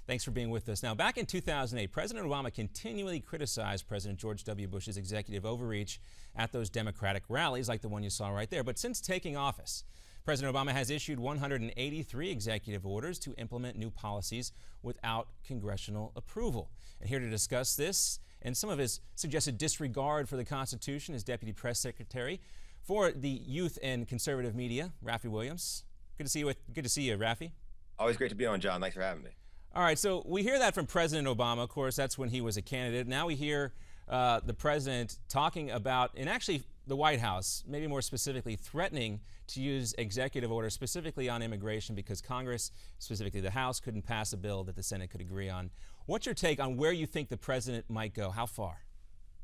Thanks for being with us. Now, back in 2008, President Obama continually criticized President George W. Bush's executive overreach at those Democratic rallies like the one you saw right there. But since taking office, President Obama has issued 183 executive orders to implement new policies without congressional approval. And here to discuss this and some of his suggested disregard for the Constitution is Deputy Press Secretary for the Youth and Conservative Media, Raffi Williams. Good to see you, Raffi. Always great to be on, John. Thanks for having me. All right, so we hear that from President Obama. Of course, that's when he was a candidate. Now we hear the president talking about, and actually the White House, maybe more specifically, threatening to use executive orders specifically on immigration because Congress, specifically the House, couldn't pass a bill that the Senate could agree on. What's your take on where you think the president might go? How far?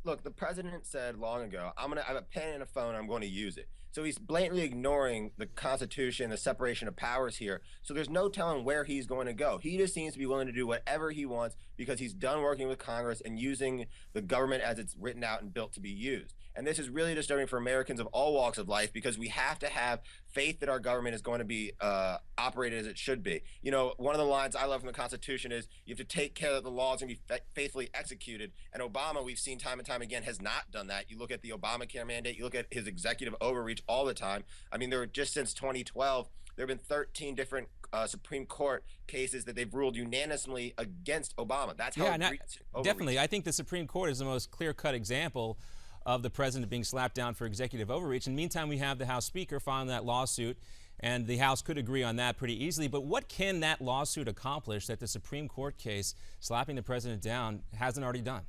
Look, the president said long ago, I have a pen and a phone, I'm going to use it. So he's blatantly ignoring the Constitution, the separation of powers here. So there's no telling where he's going to go. He just seems to be willing to do whatever he wants because he's done working with Congress and using the government as it's written out and built to be used. And this is really disturbing for Americans of all walks of life because we have to have faith that our government is going to be operated as it should be. You know, one of the lines I love from the Constitution is you have to take care that the law is going to be faithfully executed. And Obama, we've seen time and time again, has not done that. You look at the Obamacare mandate, you look at his executive overreach all the time. I mean, there were just since 2012, there have been 13 different Supreme Court cases that they've ruled unanimously against Obama. That's how definitely. I think the Supreme Court is the most clear-cut example of the president being slapped down for executive overreach. In the meantime, we have the House Speaker filing that lawsuit, and the House could agree on that pretty easily. But what can that lawsuit accomplish that the Supreme Court case slapping the president down hasn't already done?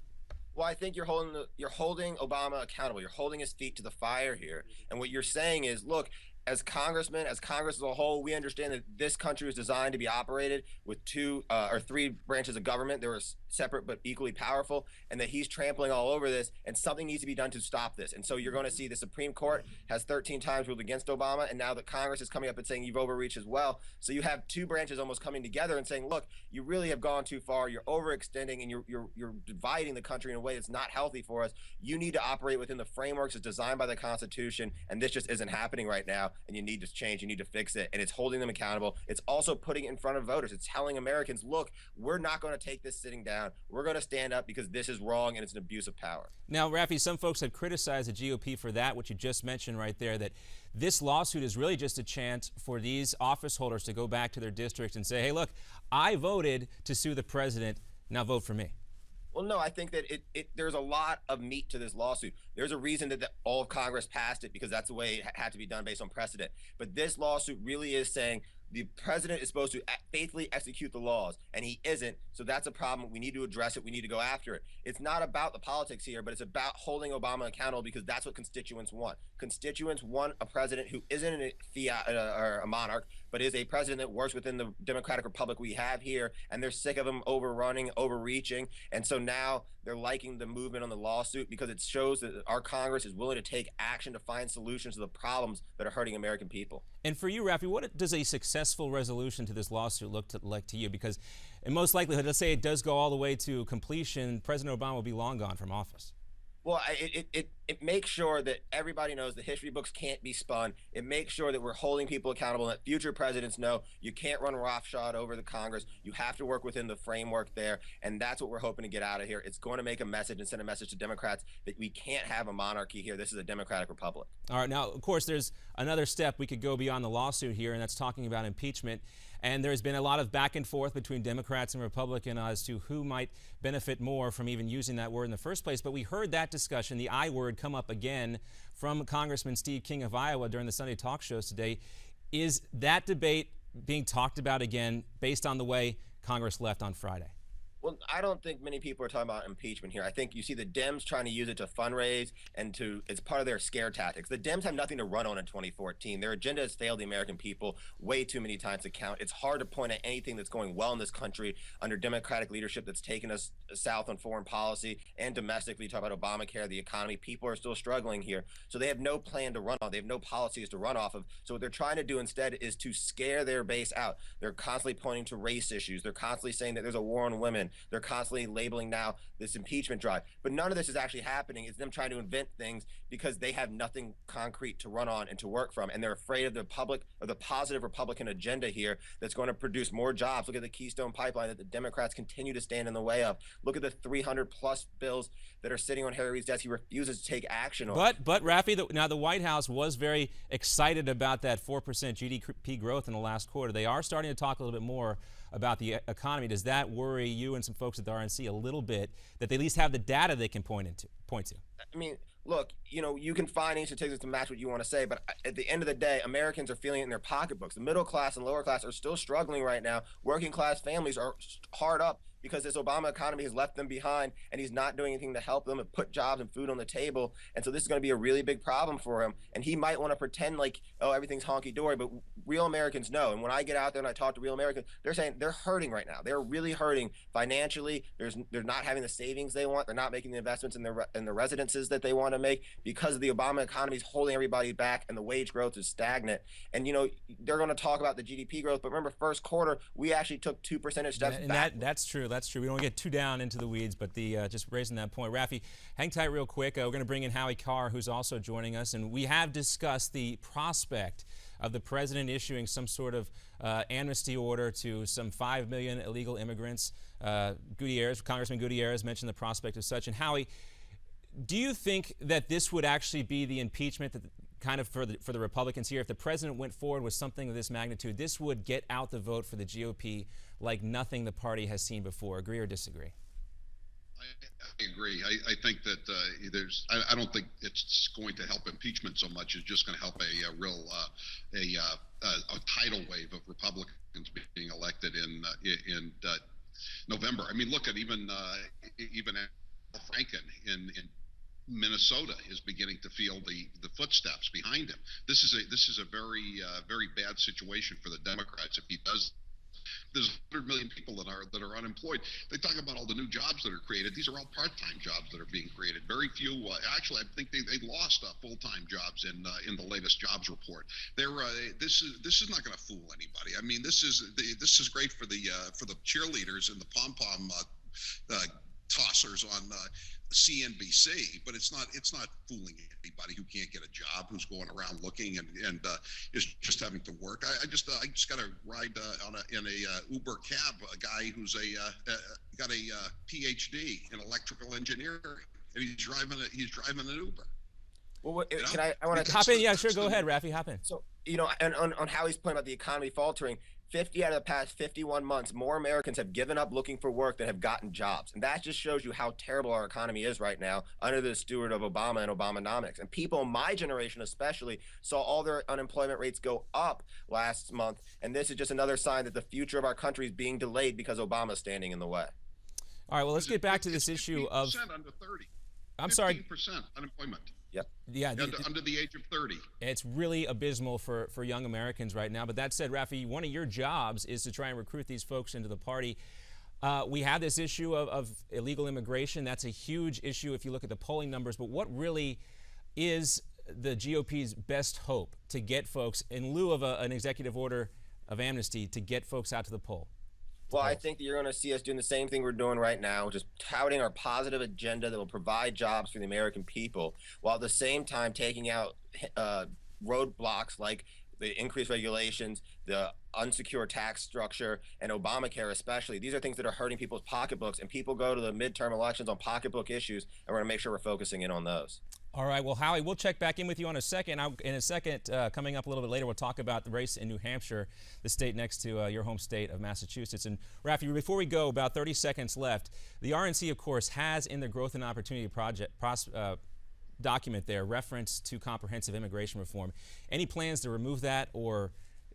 Well, I think you're holding Obama accountable. You're holding his feet to the fire here. And what you're saying is, look, as congressmen, as Congress as a whole, we understand that this country was designed to be operated with two or three branches of government. They were separate but equally powerful, and that he's trampling all over this, and something needs to be done to stop this. And so you're going to see the Supreme Court has 13 times ruled against Obama, and now that Congress is coming up and saying you've overreached as well. So you have two branches almost coming together and saying, look, you really have gone too far. You're overextending, and you're dividing the country in a way that's not healthy for us. You need to operate within the frameworks that's designed by the Constitution, and this just isn't happening right now. And you need to change, you need to fix it, and it's holding them accountable. It's also putting it in front of voters. It's telling Americans, look, we're not going to take this sitting down. We're going to stand up because this is wrong and it's an abuse of power. Now, Raffi, some folks have criticized the GOP for that, what you just mentioned right there, that this lawsuit is really just a chance for these office holders to go back to their districts and say, hey, look, I voted to sue the president, now vote for me. Well, no, I think that there's a lot of meat to this lawsuit. There's a reason that all of Congress passed it because that's the way it had to be done based on precedent. But this lawsuit really is saying the president is supposed to faithfully execute the laws, and he isn't. So that's a problem. We need to address it. We need to go after it. It's not about the politics here, but it's about holding Obama accountable because that's what constituents want. Constituents want a president who isn't a fiat or a monarch, but is a president that works within the democratic republic we have here, and they're sick of him overrunning, overreaching. And so now they're liking the movement on the lawsuit because it shows that our Congress is willing to take action to find solutions to the problems that are hurting American people. And for you, Raffi, what does a successful resolution to this lawsuit look like to you? Because in most likelihood, let's say it does go all the way to completion, President Obama will be long gone from office. Well, it makes sure that everybody knows the history books can't be spun. It makes sure that we're holding people accountable, and that future presidents know you can't run roughshod over the Congress. You have to work within the framework there, and that's what we're hoping to get out of here. It's going to make a message and send a message to Democrats that we can't have a monarchy here. This is a democratic republic. All right. Now, of course, there's another step. We could go beyond the lawsuit here, and that's talking about impeachment. And there's been a lot of back and forth between Democrats and Republicans as to who might benefit more from even using that word in the first place. But we heard that discussion, the I word, come up again from Congressman Steve King of Iowa during the Sunday talk shows today. Is that debate being talked about again based on the way Congress left on Friday? Well, I don't think many people are talking about impeachment here. I think you see the Dems trying to use it to fundraise and it's part of their scare tactics. The Dems have nothing to run on in 2014. Their agenda has failed the American people way too many times to count. It's hard to point at anything that's going well in this country under Democratic leadership that's taken us south on foreign policy and domestically. You talk about Obamacare, the economy. People are still struggling here. So they have no plan to run on. They have no policies to run off of. So what they're trying to do instead is to scare their base out. They're constantly pointing to race issues. They're constantly saying that there's a war on women. They're constantly labeling now this impeachment drive. But none of this is actually happening. It's them trying to invent things because they have nothing concrete to run on and to work from. And they're afraid of the positive Republican agenda here that's going to produce more jobs. Look at the Keystone Pipeline that the Democrats continue to stand in the way of. Look at the 300 plus bills that are sitting on Harry Reid's desk. He refuses to take action on. But Raffi, now the White House was very excited about that 4% GDP growth in the last quarter. They are starting to talk a little bit more about the economy. Does that worry you and some folks at the RNC a little bit, that they at least have the data they can point to? I mean, look, you can find any statistics to match what you want to say, but at the end of the day, Americans are feeling it in their pocketbooks. The middle class and lower class are still struggling right now. Working class families are hard up because this Obama economy has left them behind, and he's not doing anything to help them and put jobs and food on the table. And so this is going to be a really big problem for him. And he might want to pretend like, oh, everything's honky-dory, but real Americans know. And when I get out there and I talk to real Americans, they're saying they're hurting right now. They're really hurting financially. They're not having the savings they want. They're not making the investments in the residences that they want to make because of the Obama economy is holding everybody back and the wage growth is stagnant. And, they're going to talk about the GDP growth, but remember, first quarter, we actually took 2 percentage steps back. That's true. That's true. We don't get too down into the weeds, but just raising that point. Raffi, hang tight real quick. We're going to bring in Howie Carr, who's also joining us, and we have discussed the prospect of the president issuing some sort of amnesty order to some 5 million illegal immigrants. Congressman Gutierrez mentioned the prospect of such. And Howie, do you think that this would actually be the impeachment that kind of for the Republicans here? If the president went forward with something of this magnitude, this would get out the vote for the GOP like nothing the party has seen before. Agree or disagree? I agree. I think that I don't think it's going to help impeachment so much. It's just going to help a real a tidal wave of Republicans being elected in November. I mean, look at even Al Franken in Minnesota is beginning to feel the footsteps behind him. This is a very bad situation for the Democrats if he does. There's 100 million people that are unemployed. They talk about all the new jobs that are created. These are all part-time jobs that are being created. Very few. Actually, I think they lost full-time jobs in the latest jobs report. This is not going to fool anybody. I mean, this is great for the cheerleaders and the pom-pom tossers on CNBC, but it's not fooling anybody who can't get a job, who's going around looking and is just having to work. I just got to ride in a Uber cab, a guy who's got a PhD in electrical engineering, and he's driving an Uber. Well, I want to hop in? Yeah, sure. Go ahead, Raffi. Hop in. So, and on Howie's point about the economy faltering, 50 out of the past 51 months, more Americans have given up looking for work than have gotten jobs. And that just shows you how terrible our economy is right now under the steward of Obama and Obamanomics. And people in my generation especially saw all their unemployment rates go up last month. And this is just another sign that the future of our country is being delayed because Obama's standing in the way. All right, well, let's get back to this issue of... under 30. I'm sorry. 15% unemployment. Yep. Yeah, under the age of 30. It's really abysmal for young Americans right now. But that said, Raffi, one of your jobs is to try and recruit these folks into the party. We have this issue of illegal immigration. That's a huge issue if you look at the polling numbers. But what really is the GOP's best hope to get folks, in lieu of an executive order of amnesty, to get folks out to the poll? Well, I think that you're going to see us doing the same thing we're doing right now, just touting our positive agenda that will provide jobs for the American people, while at the same time taking out roadblocks like the increased regulations, the unsecure tax structure, and Obamacare especially. These are things that are hurting people's pocketbooks, and people go to the midterm elections on pocketbook issues, and we're going to make sure we're focusing in on those. All right. Well, Howie, we'll check back in with you in a second. Coming up a little bit later, we'll talk about the race in New Hampshire, the state next to your home state of Massachusetts. And Raffi, before we go, about 30 seconds left. The RNC, of course, has in the Growth and Opportunity Project document there reference to comprehensive immigration reform. Any plans to remove that or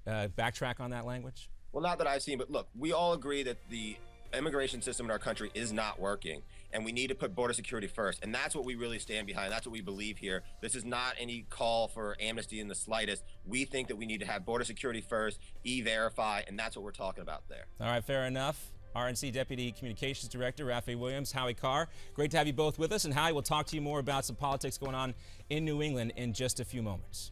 backtrack on that language? Well, not that I've seen, but look, we all agree that the immigration system in our country is not working, and we need to put border security first. And that's what we really stand behind. That's what we believe here. This is not any call for amnesty in the slightest. We think that we need to have border security first, E-Verify, and that's what we're talking about there. All right, fair enough. RNC Deputy Communications Director Raffi Williams, Howie Carr. Great to have you both with us. And Howie, we'll talk to you more about some politics going on in New England in just a few moments.